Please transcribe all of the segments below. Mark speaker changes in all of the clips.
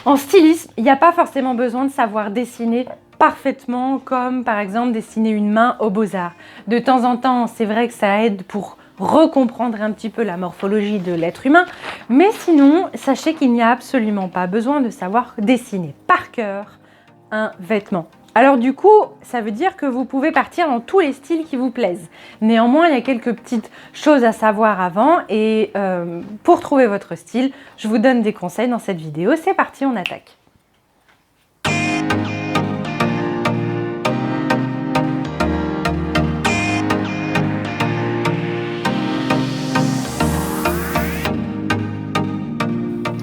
Speaker 1: En stylisme, il n'y a pas forcément besoin de savoir dessiner parfaitement, comme par exemple dessiner une main aux Beaux-Arts. De temps en temps, c'est vrai que ça aide pour recomprendre un petit peu la morphologie de l'être humain, mais sinon, sachez qu'il n'y a absolument pas besoin de savoir dessiner par cœur un vêtement. Alors du coup, ça veut dire que vous pouvez partir dans tous les styles qui vous plaisent. Néanmoins, il y a quelques petites choses à savoir avant et pour trouver votre style, je vous donne des conseils dans cette vidéo. C'est parti, on attaque.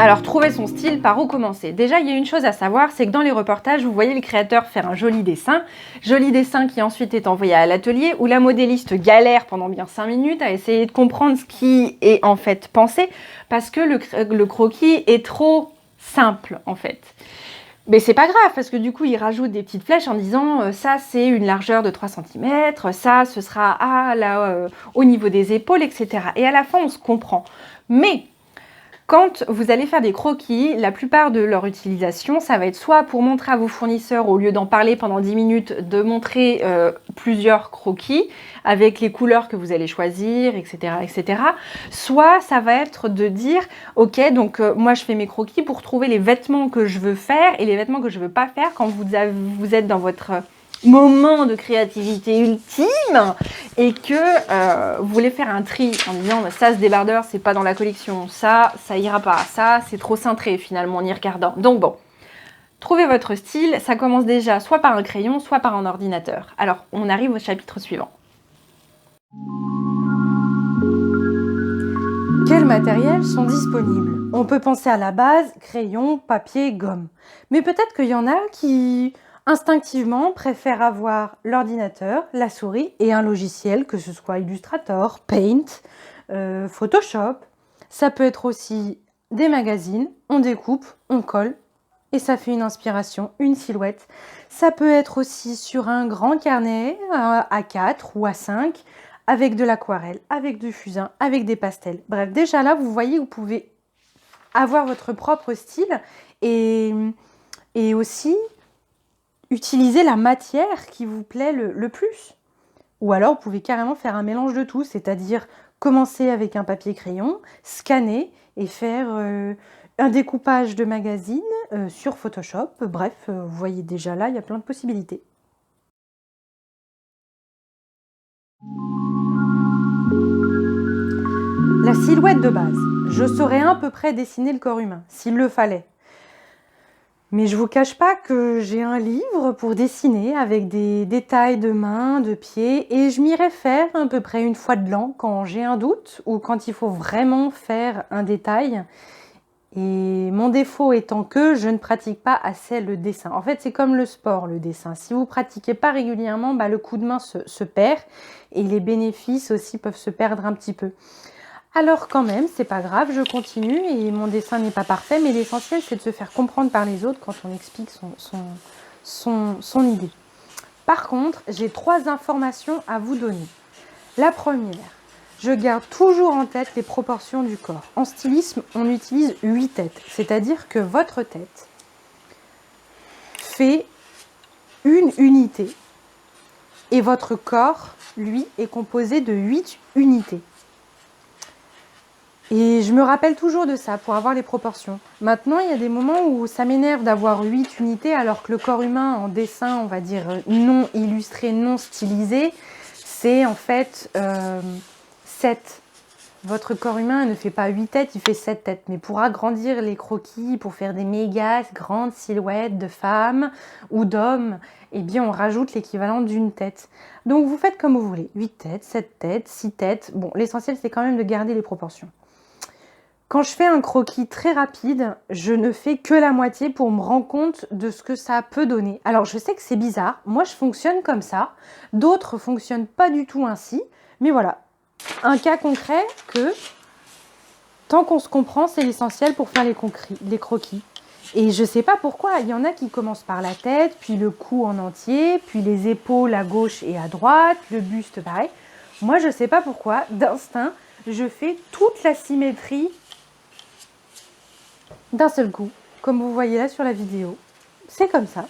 Speaker 1: Alors, trouver son style, par où commencer? Déjà, il y a une chose à savoir, c'est que dans les reportages, vous voyez le créateur faire un joli dessin qui ensuite est envoyé à l'atelier, où la modéliste galère pendant bien 5 minutes à essayer de comprendre ce qui est en fait pensé, parce que le croquis est trop simple, en fait. Mais c'est pas grave, parce que du coup, il rajoute des petites flèches en disant ça, c'est une largeur de 3 cm, ça, ce sera au niveau des épaules, etc. Et à la fin, on se comprend. Mais quand vous allez faire des croquis, la plupart de leur utilisation, ça va être soit pour montrer à vos fournisseurs, au lieu d'en parler pendant 10 minutes, de montrer plusieurs croquis avec les couleurs que vous allez choisir, etc., etc. Soit ça va être de dire, ok, donc moi je fais mes croquis pour trouver les vêtements que je veux faire et les vêtements que je ne veux pas faire quand vous êtes dans votre moment de créativité ultime et que vous voulez faire un tri en disant ça, ce débardeur, c'est pas dans la collection, ça ira pas, ça, c'est trop cintré finalement en y regardant. Donc bon, trouvez votre style, ça commence déjà soit par un crayon, soit par un ordinateur. Alors, on arrive au chapitre suivant. Quels matériels sont disponibles? On peut penser à la base, crayon, papier, gomme. Mais peut-être qu'il y en a qui instinctivement préfèrent avoir l'ordinateur, la souris et un logiciel, que ce soit Illustrator, Paint, Photoshop. Ça peut être aussi des magazines, on découpe, on colle et ça fait une inspiration, une silhouette. Ça peut être aussi sur un grand carnet A4 ou A5 avec de l'aquarelle, avec du fusain, avec des pastels. Bref, déjà là, vous voyez, vous pouvez avoir votre propre style et aussi utiliser la matière qui vous plaît le plus. Ou alors, vous pouvez carrément faire un mélange de tout, c'est-à-dire commencer avec un papier crayon, scanner et faire un découpage de magazine sur Photoshop. Bref, vous voyez déjà là, il y a plein de possibilités. La silhouette de base. Je saurais à peu près dessiner le corps humain, s'il le fallait. Mais je vous cache pas que j'ai un livre pour dessiner avec des détails de mains, de pieds, et je m'y réfère à peu près une fois de l'an quand j'ai un doute ou quand il faut vraiment faire un détail. Et mon défaut étant que je ne pratique pas assez le dessin. En fait, c'est comme le sport, le dessin. Si vous pratiquez pas régulièrement, le coup de main se perd et les bénéfices aussi peuvent se perdre un petit peu. Alors quand même, c'est pas grave, je continue et mon dessin n'est pas parfait, mais l'essentiel c'est de se faire comprendre par les autres quand on explique son idée. Par contre, j'ai 3 informations à vous donner. La première, je garde toujours en tête les proportions du corps. En stylisme, on utilise 8 têtes, c'est-à-dire que votre tête fait une unité et votre corps, lui, est composé de 8 unités. Et je me rappelle toujours de ça pour avoir les proportions. Maintenant, il y a des moments où ça m'énerve d'avoir 8 unités alors que le corps humain en dessin, on va dire non illustré, non stylisé, c'est en fait 7. Votre corps humain ne fait pas 8 têtes, il fait 7 têtes. Mais pour agrandir les croquis, pour faire des méga grandes silhouettes de femmes ou d'hommes, eh bien on rajoute l'équivalent d'une tête. Donc vous faites comme vous voulez, 8 têtes, 7 têtes, 6 têtes. Bon, l'essentiel c'est quand même de garder les proportions. Quand je fais un croquis très rapide, je ne fais que la moitié pour me rendre compte de ce que ça peut donner. Alors je sais que c'est bizarre, moi je fonctionne comme ça, d'autres ne fonctionnent pas du tout ainsi, mais voilà, un cas concret que tant qu'on se comprend, c'est l'essentiel pour faire les croquis. Et je ne sais pas pourquoi, il y en a qui commencent par la tête, puis le cou en entier, puis les épaules à gauche et à droite, le buste pareil. Moi je ne sais pas pourquoi, d'instinct, je fais toute la symétrie d'un seul coup. comme vous voyez là sur la vidéo. C'est comme ça.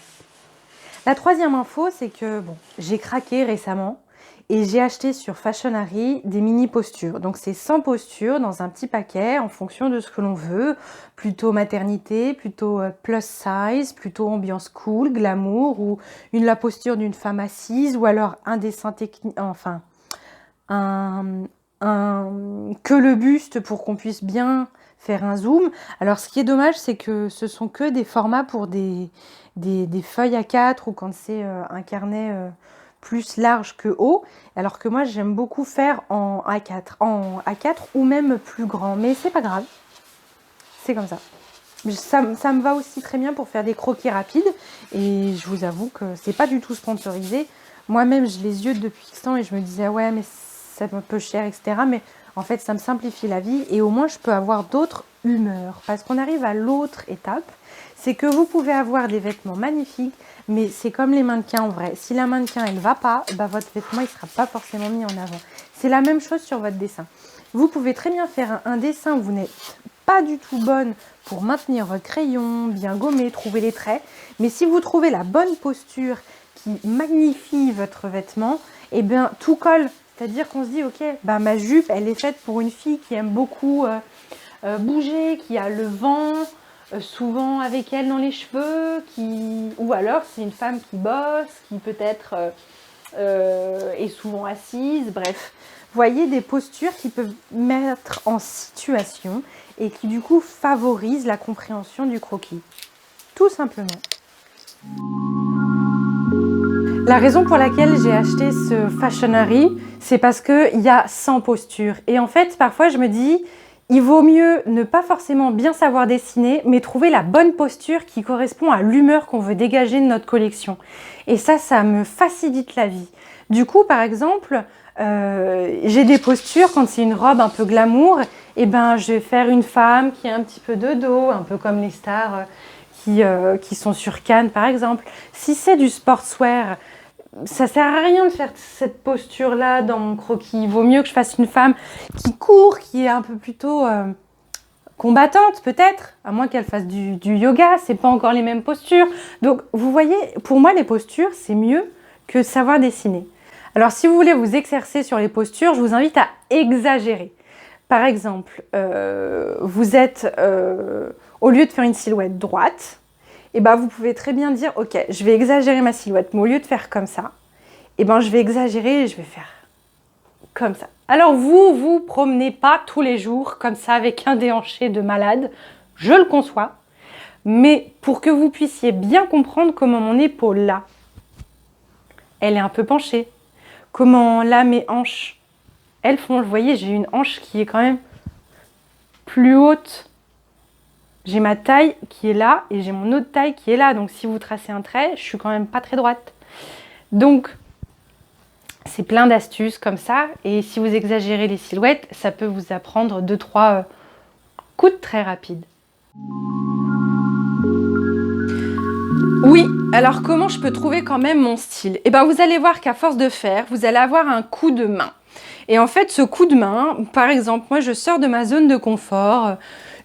Speaker 1: La troisième info, c'est que bon, j'ai craqué récemment et j'ai acheté sur Fashionary des mini postures. Donc c'est 100 postures dans un petit paquet en fonction de ce que l'on veut. Plutôt maternité, plutôt plus size, plutôt ambiance cool, glamour, ou la posture d'une femme assise, ou alors un dessin technique, enfin que le buste pour qu'on puisse bien faire un zoom. Alors ce qui est dommage, c'est que ce sont que des formats pour des feuilles A4 ou quand c'est un carnet plus large que haut, alors que moi j'aime beaucoup faire en A4 ou même plus grand, mais c'est pas grave, c'est comme ça. Ça me va aussi très bien pour faire des croquis rapides, et je vous avoue que c'est pas du tout sponsorisé. Moi-même je les yeux depuis ce temps et je me disais ouais mais c'est un peu cher, etc. Mais en fait ça me simplifie la vie et au moins je peux avoir d'autres humeurs, parce qu'on arrive à l'autre étape, c'est que vous pouvez avoir des vêtements magnifiques, mais c'est comme les mannequins en vrai. Si la mannequin elle va pas, bah votre vêtement il sera pas forcément mis en avant. C'est la même chose sur votre dessin. Vous pouvez très bien faire un dessin où vous n'êtes pas du tout bonne pour maintenir votre crayon, bien gommer, trouver les traits, mais si vous trouvez la bonne posture qui magnifie votre vêtement, et bien tout colle. C'est-à-dire qu'on se dit ok, bah ma jupe elle est faite pour une fille qui aime beaucoup bouger, qui a le vent souvent avec elle dans les cheveux, ou alors c'est une femme qui bosse, qui peut-être est souvent assise, bref. Voyez des postures qui peuvent mettre en situation et qui du coup favorisent la compréhension du croquis. Tout simplement. La raison pour laquelle j'ai acheté ce Fashionary, c'est parce qu'il y a 100 postures. Et en fait, parfois je me dis, il vaut mieux ne pas forcément bien savoir dessiner, mais trouver la bonne posture qui correspond à l'humeur qu'on veut dégager de notre collection. Et ça me facilite la vie. Du coup, par exemple, j'ai des postures, quand c'est une robe un peu glamour, et ben, je vais faire une femme qui a un petit peu de dos, un peu comme les stars qui sont sur Cannes, par exemple. Si c'est du sportswear, ça sert à rien de faire cette posture-là dans mon croquis. Il vaut mieux que je fasse une femme qui court, qui est un peu plutôt combattante, peut-être, à moins qu'elle fasse du yoga. C'est pas encore les mêmes postures. Donc, vous voyez, pour moi, les postures, c'est mieux que de savoir dessiner. Alors, si vous voulez vous exercer sur les postures, je vous invite à exagérer. Par exemple, vous êtes, au lieu de faire une silhouette droite, et ben vous pouvez très bien dire, ok, je vais exagérer ma silhouette, mais au lieu de faire comme ça, et ben je vais exagérer et je vais faire comme ça. Alors vous promenez pas tous les jours comme ça avec un déhanché de malade, je le conçois, mais pour que vous puissiez bien comprendre comment mon épaule là, elle est un peu penchée, comment là mes hanches, elles font, vous voyez, j'ai une hanche qui est quand même plus haute. J'ai ma taille qui est là et j'ai mon autre taille qui est là. Donc si vous tracez un trait, je suis quand même pas très droite. Donc c'est plein d'astuces comme ça. Et si vous exagérez les silhouettes, ça peut vous apprendre 2-3 coups de très rapides. Oui, alors comment je peux trouver quand même mon style? Eh bien vous allez voir qu'à force de faire, vous allez avoir un coup de main. Et en fait, ce coup de main, par exemple, moi je sors de ma zone de confort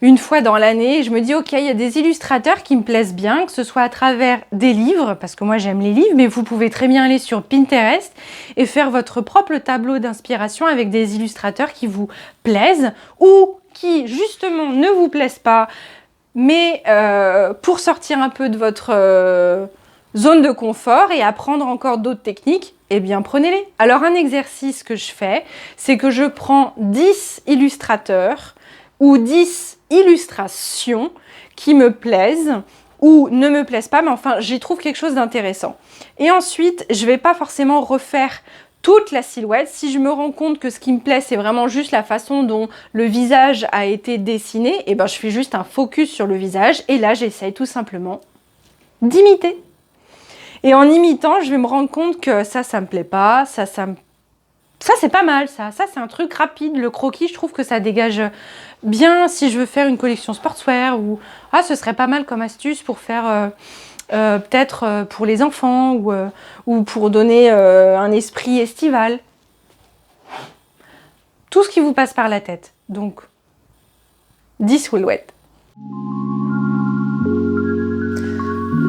Speaker 1: une fois dans l'année, je me dis ok, il y a des illustrateurs qui me plaisent bien, que ce soit à travers des livres, parce que moi j'aime les livres, mais vous pouvez très bien aller sur Pinterest et faire votre propre tableau d'inspiration avec des illustrateurs qui vous plaisent ou qui justement ne vous plaisent pas, mais pour sortir un peu de votre zone de confort et apprendre encore d'autres techniques, eh bien prenez-les. Alors un exercice que je fais, c'est que je prends 10 illustrateurs ou 10 illustrations qui me plaisent ou ne me plaisent pas, mais enfin j'y trouve quelque chose d'intéressant. Et ensuite, je ne vais pas forcément refaire toute la silhouette. Si je me rends compte que ce qui me plaît, c'est vraiment juste la façon dont le visage a été dessiné, et ben je fais juste un focus sur le visage et là j'essaye tout simplement d'imiter. Et en imitant, je vais me rendre compte que ça me plaît pas, ça c'est pas mal, ça c'est un truc rapide. Le croquis, je trouve que ça dégage bien si je veux faire une collection sportswear ou ce serait pas mal comme astuce pour faire peut-être pour les enfants ou pour donner un esprit estival. Tout ce qui vous passe par la tête. Donc, 10 silhouettes.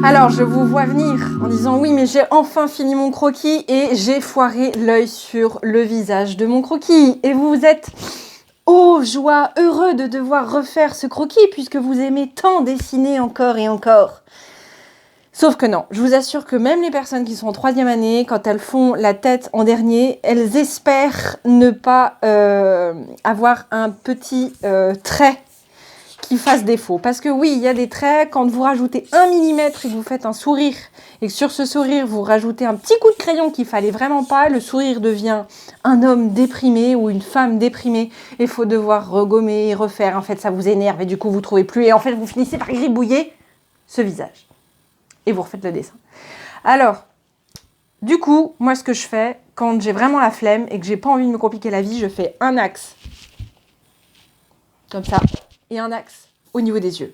Speaker 1: Alors, je vous vois venir en disant oui, mais j'ai enfin fini mon croquis et j'ai foiré l'œil sur le visage de mon croquis. Et vous êtes, oh joie, heureux de devoir refaire ce croquis puisque vous aimez tant dessiner encore et encore. Sauf que non, je vous assure que même les personnes qui sont en 3e année, quand elles font la tête en dernier, elles espèrent ne pas avoir un petit trait qui fasse défaut. Parce que oui, il y a des traits, quand vous rajoutez 1 mm et que vous faites un sourire, et que sur ce sourire, vous rajoutez un petit coup de crayon qu'il fallait vraiment pas, le sourire devient un homme déprimé ou une femme déprimée, et il faut devoir regommer et refaire. En fait, ça vous énerve et du coup, vous trouvez plus, et en fait, vous finissez par gribouiller ce visage. Et vous refaites le dessin. Alors, du coup, moi, ce que je fais, quand j'ai vraiment la flemme et que j'ai pas envie de me compliquer la vie, je fais un axe, comme ça, et un axe au niveau des yeux.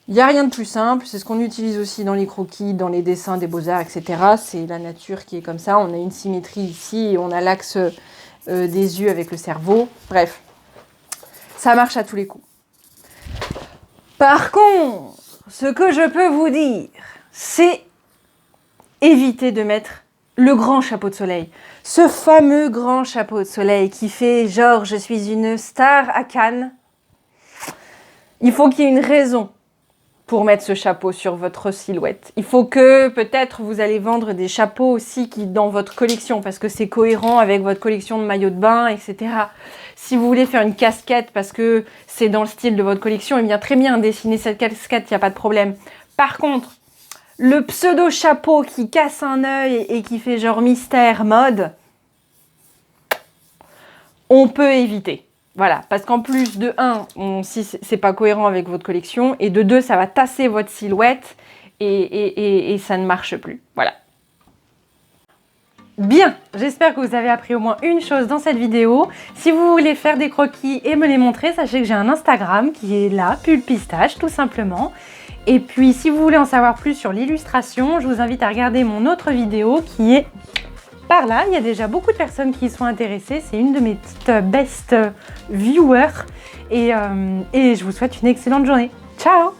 Speaker 1: Il n'y a rien de plus simple, c'est ce qu'on utilise aussi dans les croquis, dans les dessins des beaux-arts, etc. C'est la nature qui est comme ça, on a une symétrie ici, et on a l'axe des yeux avec le cerveau. Bref, ça marche à tous les coups. Par contre, ce que je peux vous dire, c'est éviter de mettre le grand chapeau de soleil. Ce fameux grand chapeau de soleil qui fait genre je suis une star à Cannes. Il faut qu'il y ait une raison pour mettre ce chapeau sur votre silhouette. Il faut que peut-être vous allez vendre des chapeaux aussi dans votre collection parce que c'est cohérent avec votre collection de maillots de bain, etc. Si vous voulez faire une casquette parce que c'est dans le style de votre collection, eh bien très bien, dessiner cette casquette, il n'y a pas de problème. Par contre, le pseudo chapeau qui casse un œil et qui fait genre mystère mode, on peut éviter. Voilà, parce qu'en plus de 1, si c'est pas cohérent avec votre collection, et de 2, ça va tasser votre silhouette et ça ne marche plus. Voilà. Bien, j'espère que vous avez appris au moins une chose dans cette vidéo. Si vous voulez faire des croquis et me les montrer, sachez que j'ai un Instagram qui est là, Pulpistache, tout simplement. Et puis, si vous voulez en savoir plus sur l'illustration, je vous invite à regarder mon autre vidéo qui est par là. Il y a déjà beaucoup de personnes qui y sont intéressées. C'est une de mes petites best viewers. Et je vous souhaite une excellente journée. Ciao!